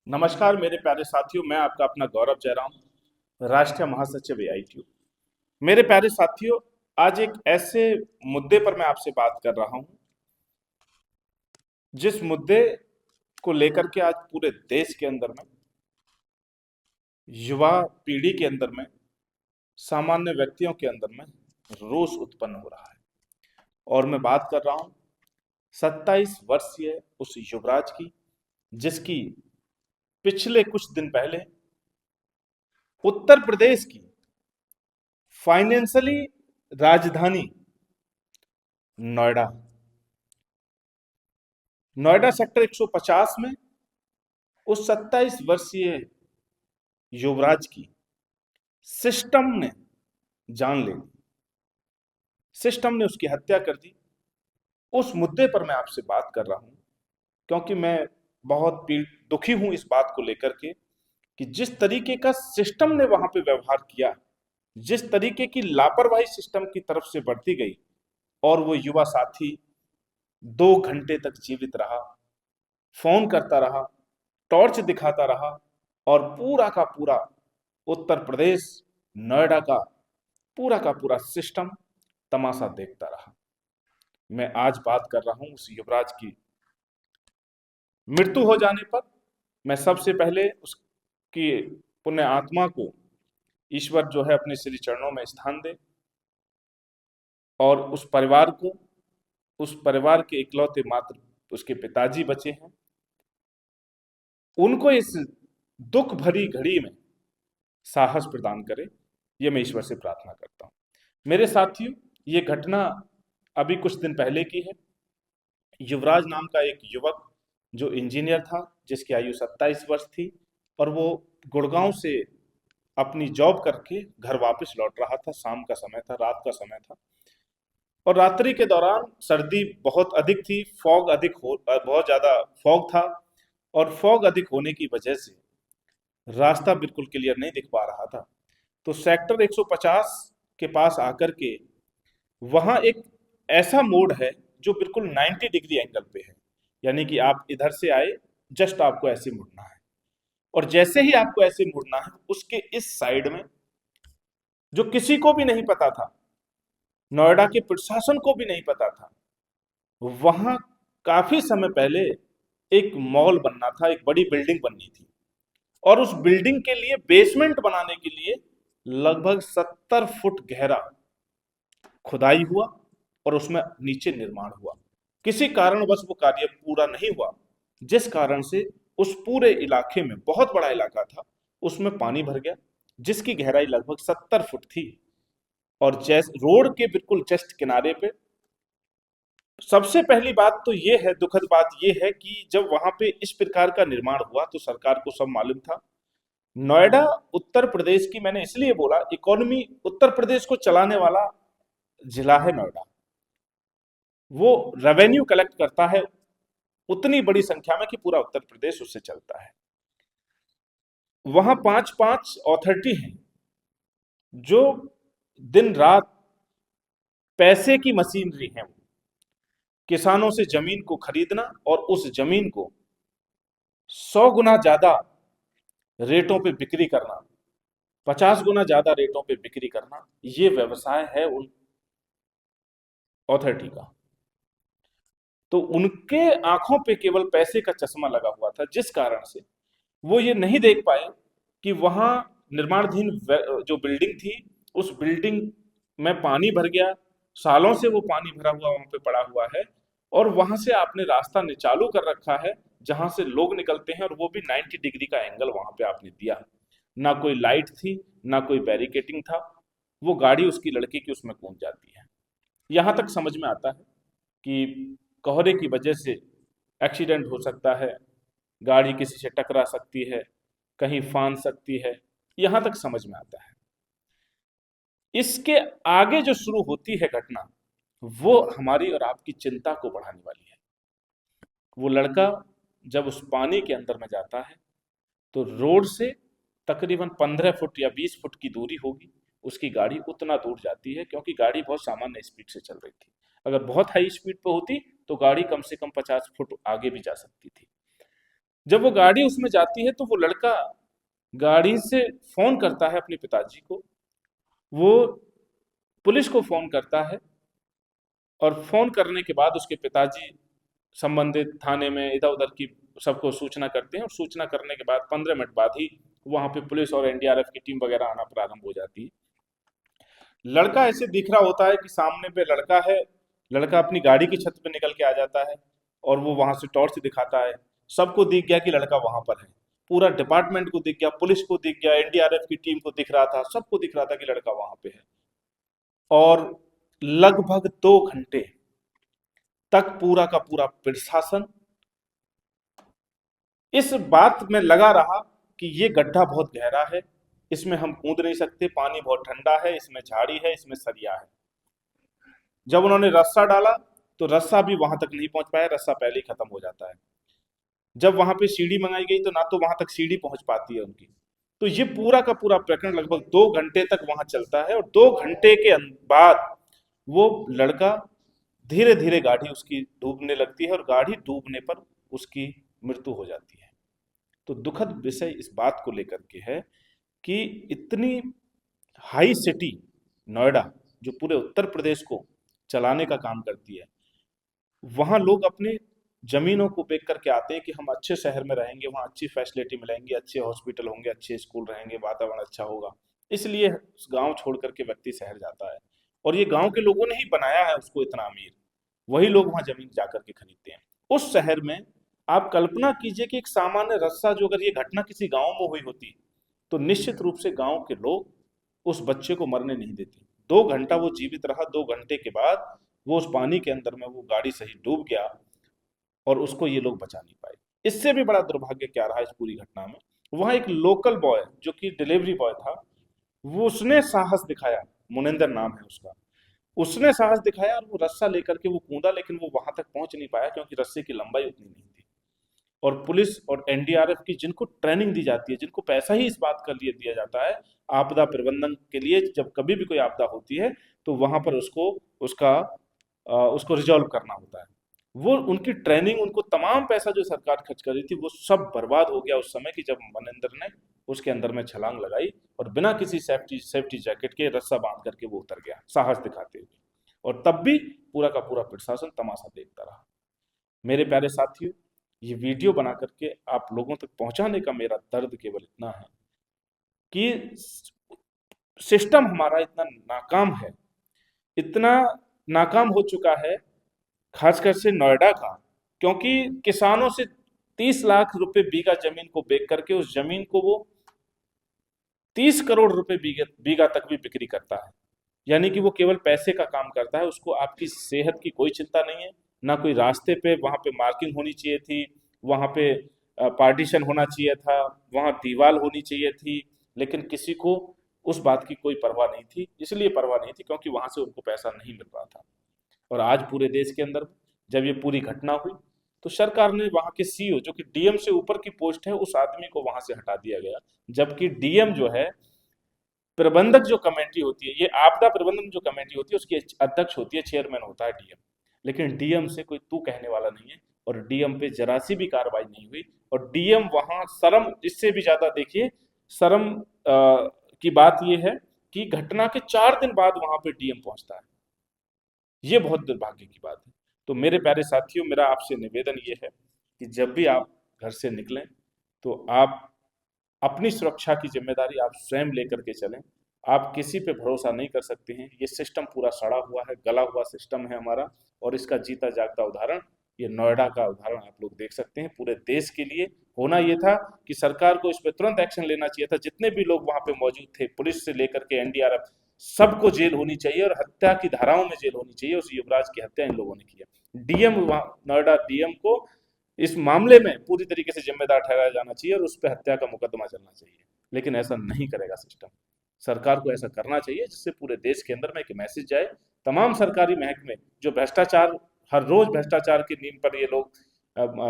नमस्कार मेरे प्यारे साथियों, मैं आपका अपना गौरव जयराम, राष्ट्रीय महासचिव एआईटीयू। मेरे प्यारे साथियों, आज एक ऐसे मुद्दे पर मैं आपसे बात कर रहा हूं, जिस मुद्दे को लेकर के आज पूरे देश के अंदर में, युवा पीढ़ी के अंदर में, सामान्य व्यक्तियों के अंदर में रोष उत्पन्न हो रहा है। और मैं बात कर रहा हूं 27 वर्षीय उस युवराज की, जिसकी पिछले कुछ दिन पहले उत्तर प्रदेश की फाइनेंशियली राजधानी नोएडा नोएडा सेक्टर 150 में उस 27 वर्षीय युवराज की सिस्टम ने जान ले ली। सिस्टम ने उसकी हत्या कर दी। उस मुद्दे पर मैं आपसे बात कर रहा हूं, क्योंकि मैं बहुत दुखी हूं इस बात को लेकर के कि जिस तरीके का सिस्टम ने वहां पे व्यवहार किया, जिस तरीके की लापरवाही सिस्टम की तरफ से बढ़ती गई, और वो युवा साथी 2 घंटे तक जीवित रहा, फोन करता रहा, टॉर्च दिखाता रहा, और पूरा का पूरा उत्तर प्रदेश, नोएडा का पूरा सिस्टम तमाशा देखता रहा। मैं आज बात कर रहा हूं उस युवराज की मृत्यु हो जाने पर। मैं सबसे पहले उसकी पुण्य आत्मा को ईश्वर जो है अपने श्री चरणों में स्थान दे, और उस परिवार के इकलौते मात्र उसके पिताजी बचे हैं, उनको इस दुख भरी घड़ी में साहस प्रदान करे, ये मैं ईश्वर से प्रार्थना करता हूँ। मेरे साथियों, ये घटना अभी कुछ दिन पहले की है। युवराज नाम का एक युवक जो इंजीनियर था, जिसकी आयु 27 वर्ष थी, और वो गुड़गांव से अपनी जॉब करके घर वापस लौट रहा था। शाम का समय था, रात का समय था, और रात्रि के दौरान सर्दी बहुत अधिक थी, बहुत ज्यादा फॉग था, और फॉग अधिक होने की वजह से रास्ता बिल्कुल क्लियर नहीं दिख पा रहा था। तो सेक्टर 150 के पास आकर के, वहां एक ऐसा मोड़ है जो बिल्कुल 90 डिग्री एंगल पे है, यानी कि आप इधर से आए, जस्ट आपको ऐसे मुड़ना है, और जैसे ही आपको ऐसे मुड़ना है, उसके इस साइड में, जो किसी को भी नहीं पता था, नोएडा के प्रशासन को भी नहीं पता था, वहां काफी समय पहले एक मॉल बनना था, एक बड़ी बिल्डिंग बननी थी, और उस बिल्डिंग के लिए बेसमेंट बनाने के लिए लगभग 70 फुट गहरा खुदाई हुआ, और उसमें नीचे निर्माण हुआ। किसी कारणवश वो कार्य पूरा नहीं हुआ, जिस कारण से उस पूरे इलाके में, बहुत बड़ा इलाका था, उसमें पानी भर गया, जिसकी गहराई लगभग 70 फुट थी। और जैसे रोड के बिल्कुल जस्ट किनारे पे, सबसे पहली बात तो ये है, दुखद बात ये है कि जब वहां पे इस प्रकार का निर्माण हुआ तो सरकार को सब मालूम था। नोएडा उत्तर प्रदेश की, मैंने इसलिए बोला, इकोनॉमी उत्तर प्रदेश को चलाने वाला जिला है नोएडा। वो रेवेन्यू कलेक्ट करता है उतनी बड़ी संख्या में कि पूरा उत्तर प्रदेश उससे चलता है। वहां पांच पांच अथॉरिटी हैं जो दिन रात पैसे की मशीनरी है, किसानों से जमीन को खरीदना और उस जमीन को 100 गुना ज्यादा रेटों पे बिक्री करना, 50 गुना ज्यादा रेटों पे बिक्री करना, ये व्यवसाय है उन अथॉरिटी का। तो उनके आंखों पे केवल पैसे का चश्मा लगा हुआ था, जिस कारण से वो ये नहीं देख पाए कि वहां निर्माणाधीन जो बिल्डिंग थी, उस बिल्डिंग में पानी भर गया, सालों से वो पानी भरा हुआ वहां पे पड़ा हुआ है, और वहां से आपने रास्ता चालू कर रखा है, जहां से लोग निकलते हैं, और वो भी 90 डिग्री का एंगल वहां पे आपने दिया। ना कोई लाइट थी, ना कोई बैरिकेटिंग था, वो गाड़ी उसकी लड़के की उसमें कूद जाती है। यहां तक समझ में आता है कि कोहरे की वजह से एक्सीडेंट हो सकता है, गाड़ी किसी से टकरा सकती है, कहीं फान सकती है, यहां तक समझ में आता है। इसके आगे जो शुरू होती है घटना, वो हमारी और आपकी चिंता को बढ़ाने वाली है। वो लड़का जब उस पानी के अंदर में जाता है, तो रोड से तकरीबन 15 फुट या 20 फुट की दूरी होगी, उसकी गाड़ी उतना दूर जाती है, क्योंकि गाड़ी बहुत सामान्य स्पीड से चल रही थी। अगर बहुत हाई स्पीड पे होती तो गाड़ी कम से कम 50 फुट आगे भी जा सकती थी। जब वो गाड़ी उसमें जाती है तो वो लड़का गाड़ी से फोन करता है अपने पिताजी को, वो पुलिस को फोन करता है, और फोन करने के बाद उसके पिताजी संबंधित थाने में इधर उधर की सबको सूचना करते हैं, और सूचना करने के बाद 15 मिनट बाद ही वहां पे पुलिस और एनडीआरएफ की टीम वगैरह आना प्रारंभ हो जाती है। लड़का ऐसे दिख रहा होता है कि सामने पे लड़का है, लड़का अपनी गाड़ी की छत पे निकल के आ जाता है, और वो वहां से टॉर्च दिखाता है। सबको दिख गया कि लड़का वहां पर है, पूरा डिपार्टमेंट को दिख गया, पुलिस को दिख गया, एनडीआरएफ की टीम को दिख रहा था, सबको दिख रहा था कि लड़का वहां पे है। और लगभग 2 घंटे तक पूरा का पूरा प्रशासन इस बात में लगा रहा कि ये गड्ढा बहुत गहरा है, इसमें हम कूद नहीं सकते, पानी बहुत ठंडा है, इसमें झाड़ी है, इसमें सरिया है। जब उन्होंने रस्सा डाला तो रस्सा भी वहां तक नहीं पहुंच पाया, रस्सा पहले ही खत्म हो जाता है। जब वहां पे सीढ़ी मंगाई गई तो ना तो वहां तक सीढ़ी पहुंच पाती है उनकी। तो ये पूरा का पूरा प्रकरण लगभग 2 घंटे तक वहां चलता है, और 2 घंटे के बाद वो लड़का धीरे धीरे गाड़ी उसकी डूबने लगती है, और गाड़ी डूबने पर उसकी मृत्यु हो जाती है। तो दुखद विषय इस बात को लेकर के है कि इतनी हाई सिटी नोएडा, जो पूरे उत्तर प्रदेश को चलाने का काम करती है, वहाँ लोग अपने जमीनों को बेच करके आते हैं कि हम अच्छे शहर में रहेंगे, वहाँ अच्छी फैसिलिटी मिलेंगी, अच्छे हॉस्पिटल होंगे, अच्छे स्कूल रहेंगे, वातावरण अच्छा होगा। इसलिए गांव छोड़ करके व्यक्ति शहर जाता है, और ये गांव के लोगों ने ही बनाया है उसको इतना अमीर। वही लोग वहाँ जमीन जाकर के खरीदते हैं। उस शहर में आप कल्पना कीजिए कि एक सामान्य रस्सा, जो अगर ये घटना किसी गांव में हुई होती तो निश्चित रूप से गांव के लोग उस बच्चे को मरने नहीं देते। 2 घंटा वो जीवित रहा, 2 घंटे के बाद वो उस पानी के अंदर में वो गाड़ी सही डूब गया, और उसको ये लोग बचा नहीं पाए। इससे भी बड़ा दुर्भाग्य क्या रहा इस पूरी घटना में, वहां एक लोकल बॉय जो कि डिलीवरी बॉय था, वो उसने साहस दिखाया, मुनिंदर नाम है उसका, उसने साहस दिखाया और वो रस्सा लेकर के वो कूदा, लेकिन वो वहां तक पहुंच नहीं पाया क्योंकि रस्से की लंबाई उतनी नहीं थी। और पुलिस और एनडीआरएफ की जिनको ट्रेनिंग दी जाती है, जिनको पैसा ही इस बात का लिए दिया जाता है आपदा प्रबंधन के लिए, जब कभी भी कोई आपदा होती है तो वहां पर उसको रिजॉल्व करना होता है, वो उनकी ट्रेनिंग, उनको तमाम पैसा जो सरकार खर्च कर रही थी वो सब बर्बाद हो गया उस समय, कि जब मनिंदर ने उसके अंदर में छलांग लगाई और बिना किसी सेफ्टी सेफ्टी जैकेट के रस्सा बांध करके वो उतर गया साहस दिखाते हुए। और तब भी पूरा का पूरा प्रशासन तमाशा देखता रहा। मेरे प्यारे साथियों, ये वीडियो बना करके आप लोगों तक पहुंचाने का मेरा दर्द केवल इतना है कि सिस्टम हमारा इतना नाकाम है, इतना नाकाम हो चुका है, खासकर से नोएडा का। क्योंकि किसानों से 30 लाख रुपए बीघा जमीन को बेच करके उस जमीन को वो 30 करोड़ रुपए बीघा बीघा तक भी बिक्री करता है। यानी कि वो केवल पैसे का काम करता है, उसको आपकी सेहत की कोई चिंता नहीं है। ना कोई रास्ते पे वहां पे मार्किंग होनी चाहिए थी, वहां पे पार्टीशन होना चाहिए था, वहां दीवार होनी चाहिए थी, लेकिन किसी को उस बात की कोई परवाह नहीं थी। इसलिए परवाह नहीं थी क्योंकि वहां से उनको पैसा नहीं मिल रहा था। और आज पूरे देश के अंदर जब ये पूरी घटना हुई तो सरकार ने वहां के सीईओ, जो कि डीएम से ऊपर की पोस्ट है, उस आदमी को वहां से हटा दिया गया। जबकि डीएम जो है, प्रबंधक जो कमेटी होती है, ये आपदा प्रबंधन जो कमेटी होती है उसकी अध्यक्ष होती है, चेयरमैन होता है डीएम। लेकिन डीएम से कोई तू कहने वाला नहीं है, और डीएम पे जरा सी भी कार्रवाई नहीं हुई। और डीएम वहां शर्म, इससे भी ज्यादा देखिए शर्म की बात यह है कि घटना के 4 दिन बाद वहां पे डीएम पहुंचता है। ये बहुत दुर्भाग्य की बात है। तो मेरे प्यारे साथियों, मेरा आपसे निवेदन ये है कि जब भी आप घर से निकलें तो आप अपनी सुरक्षा की जिम्मेदारी आप स्वयं लेकर के चलें। आप किसी पे भरोसा नहीं कर सकते हैं। ये सिस्टम पूरा सड़ा हुआ है, गला हुआ सिस्टम है हमारा, और इसका जीता जागता उदाहरण ये नोएडा का उदाहरण आप लोग देख सकते हैं। पूरे देश के लिए होना ये था कि सरकार को इस पर तुरंत एक्शन लेना चाहिए था। जितने भी लोग वहां पे मौजूद थे, पुलिस से लेकर के एनडीआरएफ, सबको जेल होनी चाहिए, और हत्या की धाराओं में जेल होनी चाहिए। उस युवराज की हत्या इन लोगों ने किया। डीएम, नोएडा डीएम को इस मामले में पूरी तरीके से जिम्मेदार ठहराया जाना चाहिए, और उस पर हत्या का मुकदमा चलना चाहिए। लेकिन ऐसा नहीं करेगा सिस्टम। सरकार को ऐसा करना चाहिए जिससे पूरे देश के अंदर में एक मैसेज जाए, तमाम सरकारी महकमे जो भ्रष्टाचार, हर रोज भ्रष्टाचार की नींव पर ये लोग,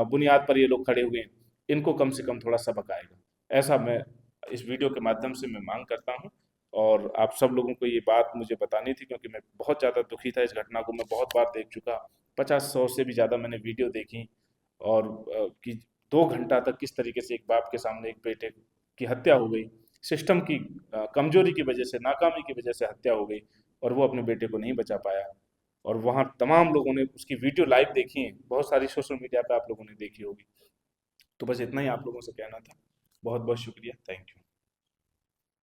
बुनियाद पर ये लोग खड़े हुए हैं, इनको कम से कम थोड़ा सबक आएगा। ऐसा मैं इस वीडियो के माध्यम से मैं मांग करता हूँ। और आप सब लोगों को ये बात मुझे बतानी थी क्योंकि मैं बहुत ज़्यादा दुखी था। इस घटना को मैं बहुत बार देख चुका, 50-100 से भी ज़्यादा मैंने वीडियो देखी, और कि 2 घंटा तक किस तरीके से एक बाप के सामने एक बेटे की हत्या हो गई, सिस्टम की कमजोरी की वजह से, नाकामी की वजह से हत्या हो गई, और वो अपने बेटे को नहीं बचा पाया। और वहाँ तमाम लोगों ने उसकी वीडियो लाइव देखी है, बहुत सारी सोशल मीडिया पे आप लोगों ने देखी होगी। तो बस इतना ही आप लोगों से कहना था। बहुत बहुत शुक्रिया, थैंक यू।